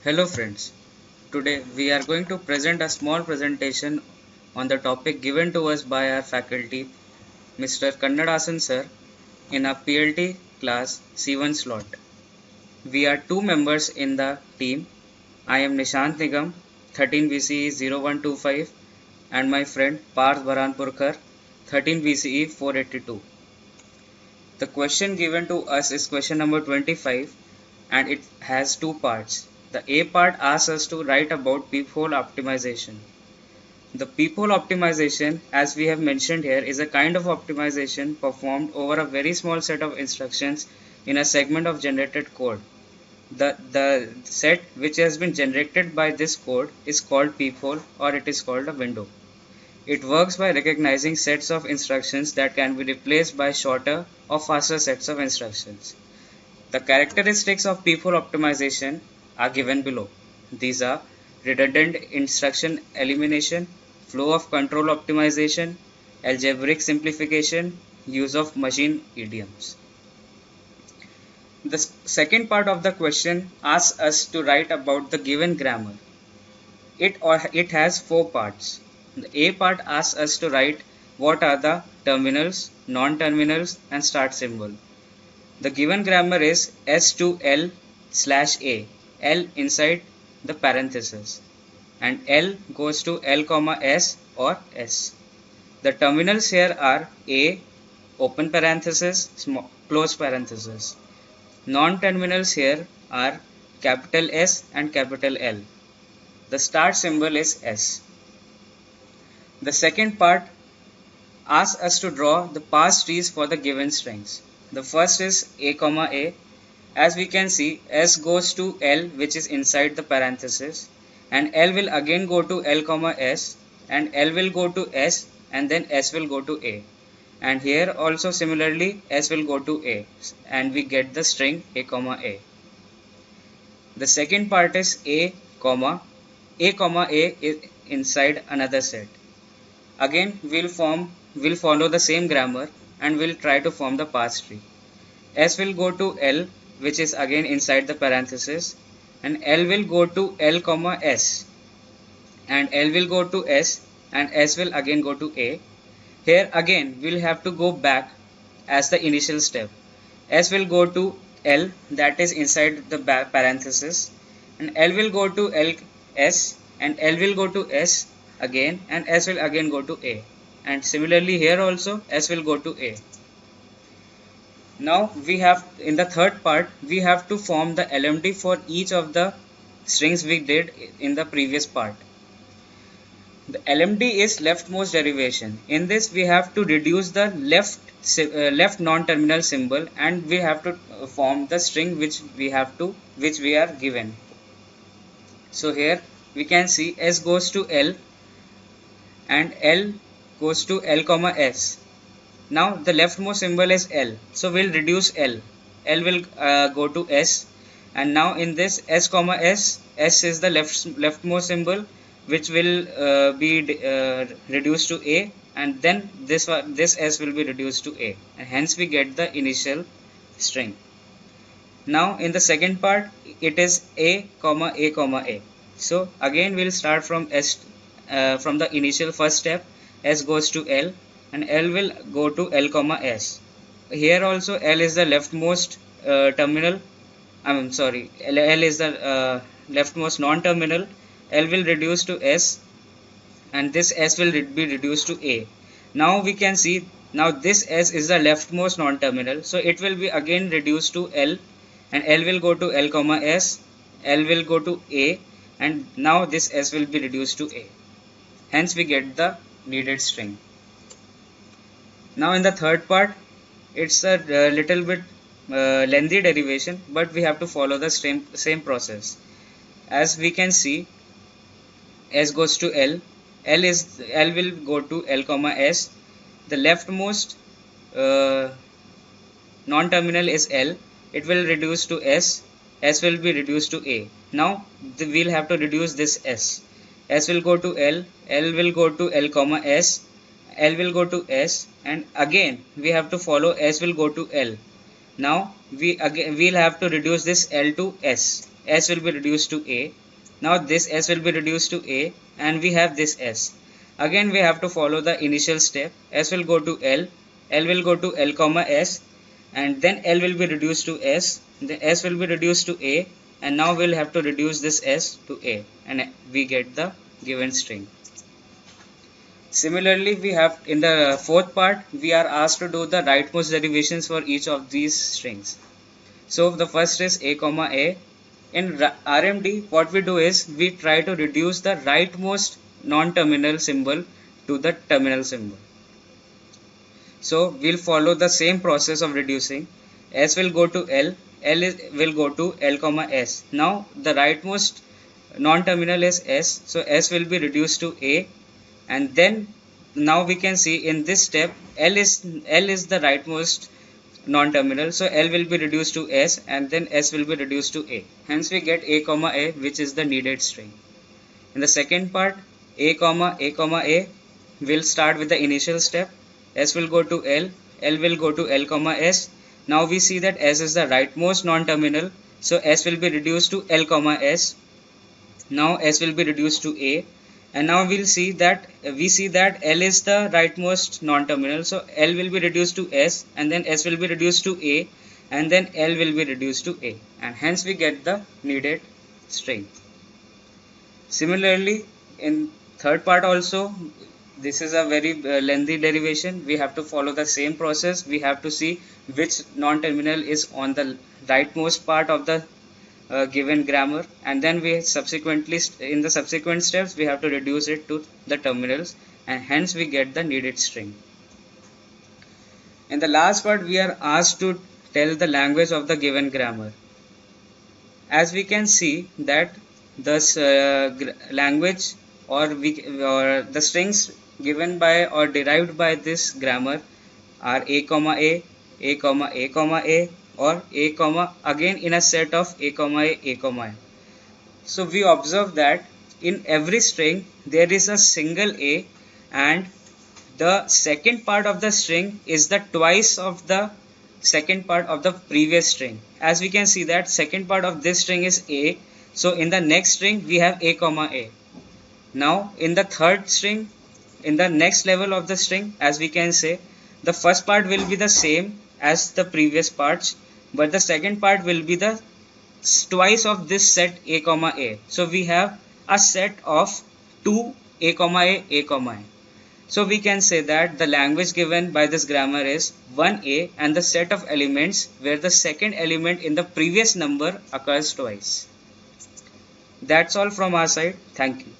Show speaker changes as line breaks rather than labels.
Hello friends, today we are going to present a small presentation on the topic given to us by our faculty Mr. Kannadasan sir in a PLT class C1 slot. We are two members in the team. I am Nishant Nigam 13bce0125 and my friend Parth Bharanpurkar 13bce0482. The question given to us is question number 25 and it has two parts. The A part asks us to write about peephole optimization. The peephole optimization, as we have mentioned here, is a kind of optimization performed over a very small set of instructions in a segment of generated code. The set which has been generated by this code is called peephole or it is called a window. It works by recognizing sets of instructions that can be replaced by shorter or faster sets of instructions. The characteristics of peephole optimization are given below. These are redundant instruction elimination, flow of control optimization, algebraic simplification, use of machine idioms. The second part of the question asks us to write about the given grammar. It has four parts. The A part asks us to write what are the terminals, non-terminals and start symbol. The given grammar is S to L/A, L inside the parenthesis, and L goes to L comma S or S. The terminals here are A, open parenthesis, close parenthesis. Non-terminals here are capital S and capital L. The start symbol is S. The second part asks us to draw the parse trees for the given strings. The first is A comma A. As we can see, S goes to L which is inside the parenthesis, and L will again go to L comma S, and L will go to S, and then S will go to A. And here also similarly S will go to A, and we get the string A comma A. The second part is A comma A is inside another set. Again we'll follow the same grammar and we'll try to form the parse tree. S will go to L which is again inside the parenthesis, and L will go to L comma S, and L will go to S, and S will again go to A. Here again we'll have to go back as the initial step. S will go to L that is inside the parenthesis, and L will go to L S, and L will go to S again, and S will again go to A. And similarly here also S will go to A. Now we have, in the third part, we have to form the LMD for each of the strings we did in the previous part. The LMD is leftmost derivation. In this we have to reduce the left non-terminal symbol, and we have to form the string which we are given. So here we can see S goes to L and L goes to L comma S. Now the leftmost symbol is L, so we'll reduce L. L will go to S, and now in this S comma S, S is the leftmost symbol which will be reduced to A, and then this S will be reduced to A, and hence we get the initial string. Now in the second part it is A comma A comma A. So again we'll start from S, from the initial first step. S goes to L, and L will go to L comma S. Here also L is the leftmost terminal. L is the leftmost non-terminal. L will reduce to S, and this S will be reduced to A. Now we can see, now this S is the leftmost non-terminal, so it will be again reduced to L, and L will go to L comma S, L will go to A, and now this S will be reduced to A. Hence we get the needed string. Now in the third part, it's a little bit lengthy derivation, but we have to follow the same process. As we can see, S goes to L, L will go to L comma S. The leftmost non-terminal is L. It will reduce to S. S will be reduced to A. Now we'll have to reduce this S. S will go to L. L will go to L comma S. L will go to S, and again we have to follow S will go to L. Now we'll have to reduce this L to S. S will be reduced to A. Now this S will be reduced to A, and we have this S. Again we have to follow the initial step. S will go to L, L will go to L comma S, and then L will be reduced to S, the S will be reduced to A, and now we'll have to reduce this S to A, and we get the given string. Similarly, we have in the fourth part, we are asked to do the rightmost derivations for each of these strings. So the first is A comma A. In RMD, what we do is we try to reduce the rightmost non-terminal symbol to the terminal symbol. So we'll follow the same process of reducing. S will go to L, will go to L comma S. Now the rightmost non-terminal is S, so S will be reduced to A, and then now we can see in this step L is the rightmost non-terminal, so L will be reduced to S, and then S will be reduced to A. Hence we get A comma A, which is the needed string. In the second part, A comma A will start with the initial step. S will go to L, L will go to L comma S. Now we see that S is the rightmost non-terminal, so S will be reduced to L comma S. Now S will be reduced to A, and now we see that L is the rightmost non-terminal, so L will be reduced to S, and then S will be reduced to A, and then L will be reduced to A, and hence we get the needed string. Similarly, in third part also, this is a very lengthy derivation. We have to follow the same process. We have to see which non-terminal is on the rightmost part of the given grammar, and then we subsequently in the subsequent steps we have to reduce it to the terminals, and hence we get the needed string. In the last part, we are asked to tell the language of the given grammar. As we can see that this language or the strings given by or derived by this grammar are A comma A, A comma A comma A, or A comma again in a set of A comma A, A comma A. So we observe that in every string there is a single A, and the second part of the string is the twice of the second part of the previous string. As we can see that second part of this string is A, so in the next string we have A comma A. Now in the third string, in the next level of the string, as we can say, the first part will be the same as the previous parts, but the second part will be the twice of this set A comma A. So we have a set of 2 A comma A, A comma A. So we can say that the language given by this grammar is 1A and the set of elements where the second element in the previous number occurs twice. That's all from our side. Thank you.